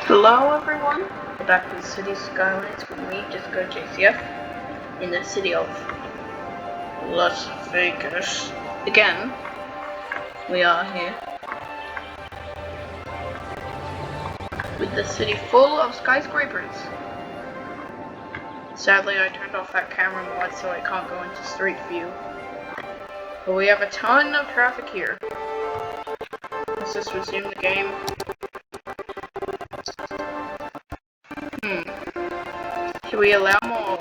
Hello everyone, welcome back to the city Skylines with me, Disco JCF, in the city of Las Vegas. Again, we are here with the city full of skyscrapers. Sadly, I turned off that camera mod so I can't go into street view. But we have a ton of traffic here. Let's just resume the game. Should we allow more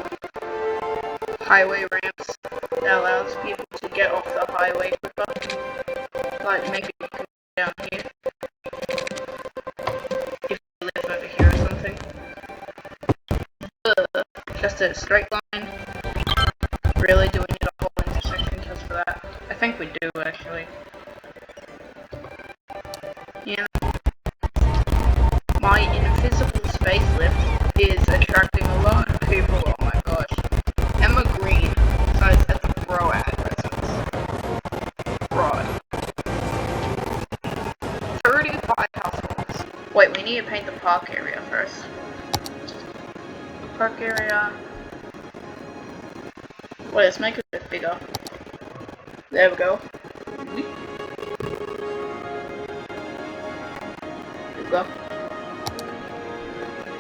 highway ramps that allows people to get off the highway quicker? Like maybe you can go down here if you live over here or something. Just a straight line. Really, do we need a whole intersection just for that? I think we do actually. Yeah. My invisible space lift is attracting a lot of people. Oh my gosh. Emma Green says at the Bro addresses. Broad. 35 households. Wait, we need to paint the park area first. Park area. Wait, let's make it a bit bigger. There we go. There we go.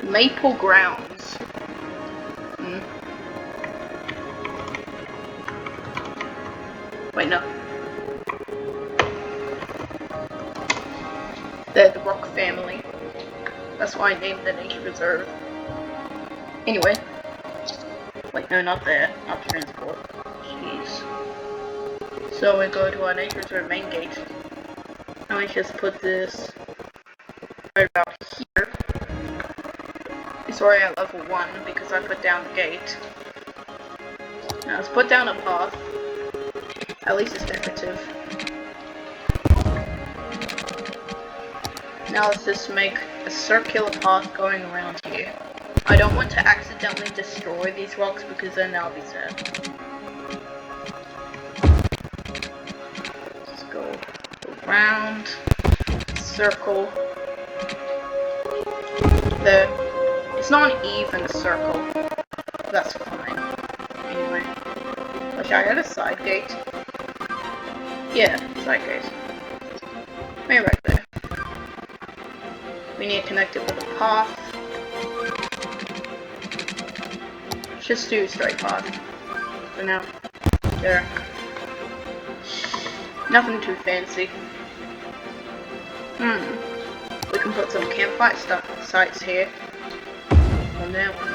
Maple Grounds. Wait, no. They're the Rock family. That's why I named the nature reserve. Anyway. Wait, no, not there. Not transport. Jeez. So we go to our nature reserve main gate. And we just put this right about here. It's already at level 1 because I put down the gate. Now let's put down a path. At least it's decorative. Now let's just make a circular path going around here. I don't want to accidentally destroy these rocks because then I'll be sad. Let's go around, circle. There. It's not an even circle. That's fine. Anyway. Wish I had a side gate. Yeah, side gate. Maybe right there. We need to connect it with a path. Just do a straight path. For now. There. Nothing too fancy. We can put some campfire sites here. On that one.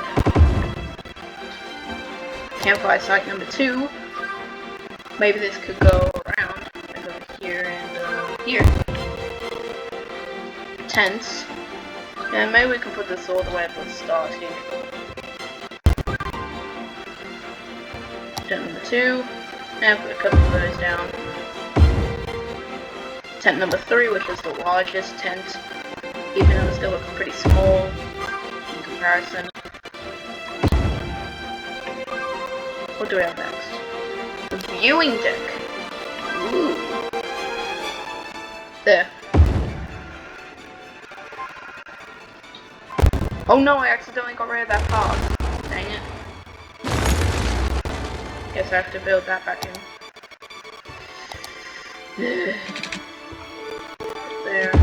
Campfire site number 2. Maybe this could go around, like over here and here. Tents. And maybe we can put this all the way at the start here. Tent number 2. And put a couple of those down. Tent number 3, which is the largest tent, even though it still looks pretty small in comparison. What do we have next? The viewing deck. Ooh. There. Oh no, I accidentally got rid of that path. Dang it. Guess I have to build that back in. There.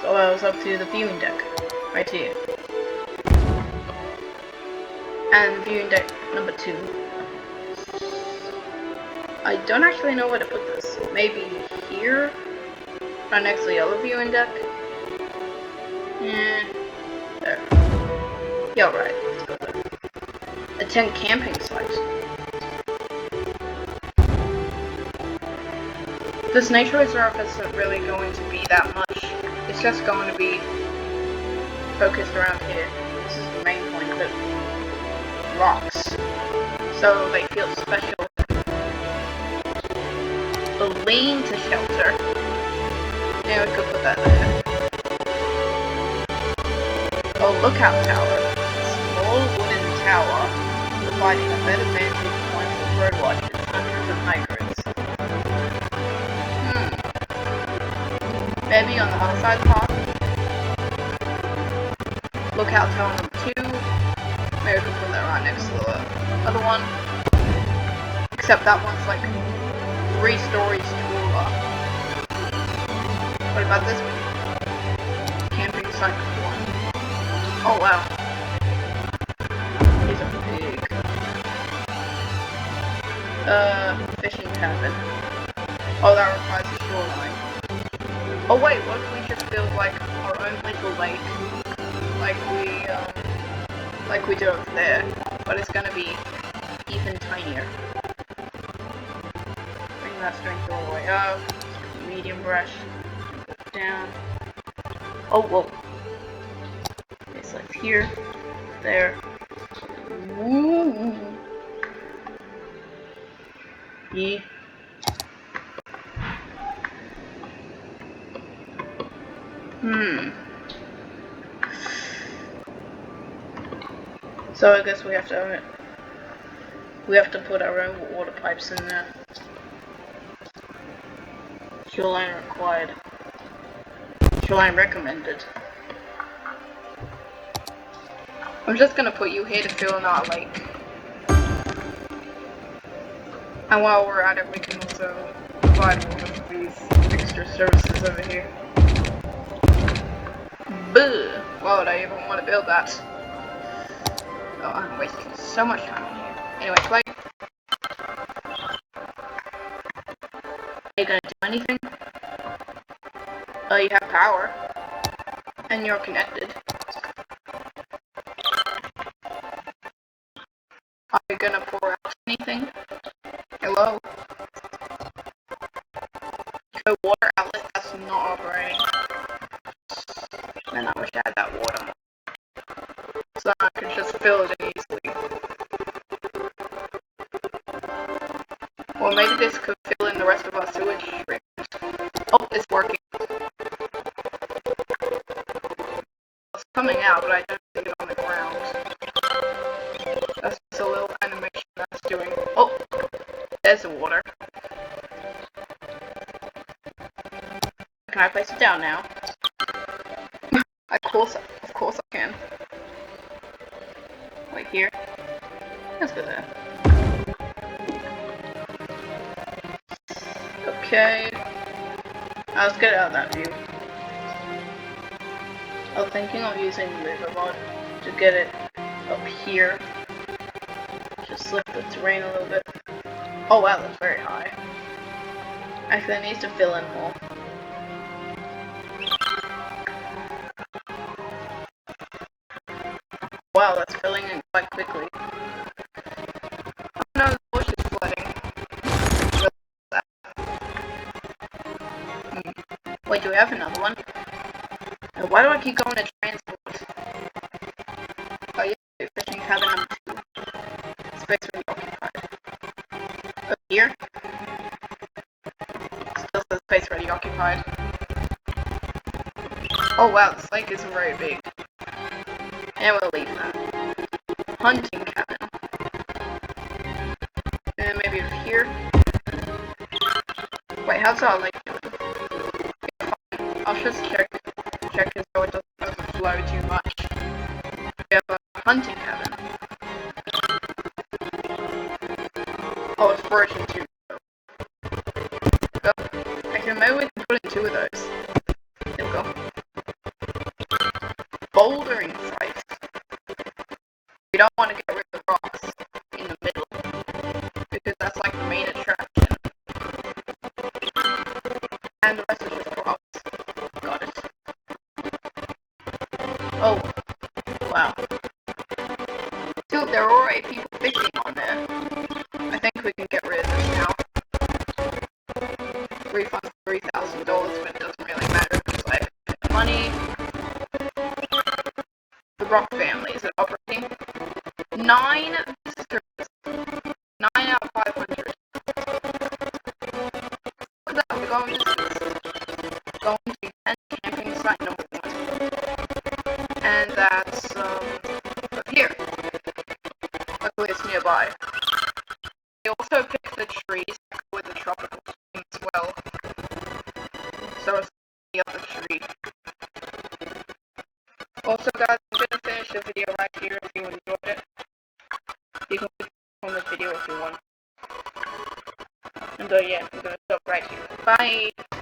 So I was up to the viewing deck. Right here. And viewing deck number 2. I don't actually know where to put this. Maybe here? Right next to the other viewing deck? Yeah. There. Yeah, alright. Let's go there. A tent camping site. This nature reserve isn't really going to be that much. It's just going to be focused around here. This is the main point of it. Rocks. So they feel special. A lane to shelter. Yeah, we could put that there. A lookout tower. Small wooden tower providing a better vantage point for bird watchers, hunters, and hikers. Maybe on the other side of the path. Lookout tower number 2. Maybe we can put that right next to the other one. Except that one's like 3 stories taller. What about this one? Camping site number 1. Oh wow. These are big. Fishing cabin. Oh, that requires a shoreline. Oh wait, what if we just build like our own little lake? Like we do over there. But it's gonna be even tinier. Bring that strength all the way up. Medium brush. Down. Oh, whoa. It's like here. There. Woo. Yeah. So I guess we have to put our own water pipes in there. Shoreline required. Shoreline recommended. I'm just gonna put you here to fill in our lake. And while we're at it, we can also provide water for these extra services over here. Buh! Why would I even want to build that? Oh, I'm wasting so much time on here. Anyway, play. Are you gonna do anything? Oh, you have power. And you're connected. Are you gonna pour out anything? Hello? Okay, water outlet that's not operating. Man, I wish I had that water. So I could just fill it in easily. Or maybe this could fill in the rest of our sewage streams. Oh, it's working. It's coming out, but I don't see it on the ground. That's just a little animation that's doing. Oh, there's the water. Can I place it down now? Of course I can. Like here. Let's go there. Okay. Let's get out of that view. I was thinking of using river mod to get it up here. Just lift the terrain a little bit. Oh wow, that's very high. Actually, it needs to fill in more. Wow, that's filling in quite quickly. Oh no, the bush is flooding. Wait, do we have another one? Why do I keep going to transport? Oh yeah, fishing cabin number 2. Space really occupied. Over here? Still says space already occupied. Oh wow, this lake is very big. And we'll leave that. Hunting cabin. And maybe over here. Wait, how's our lake doing? I'll just check as though it doesn't flow too much. We have a hunting cabin. Oh, it's version 2. Actually, maybe we can put in 2 of those. There we go. Bouldering sites. We don't want to get rid of the rocks in the middle, because that's like the main attraction. And the rest is just rocks. Got it. Oh, wow. Dude, there are already people fishing on there. I think we can get rid of this now. Refund $3,000, but it doesn't really matter because I have money. The rock family, is it operating? 9 visitors. 9 out of 500. Look at that, we're going to 10 camping site number 1. And that's up here. Luckily it's nearby. They also pick the trees with the tropical theme as well. So it's the other tree. Also guys, I'm gonna the video right here if you enjoyed it. You can click on the video if you want. And yeah, I'm gonna stop right here. Bye!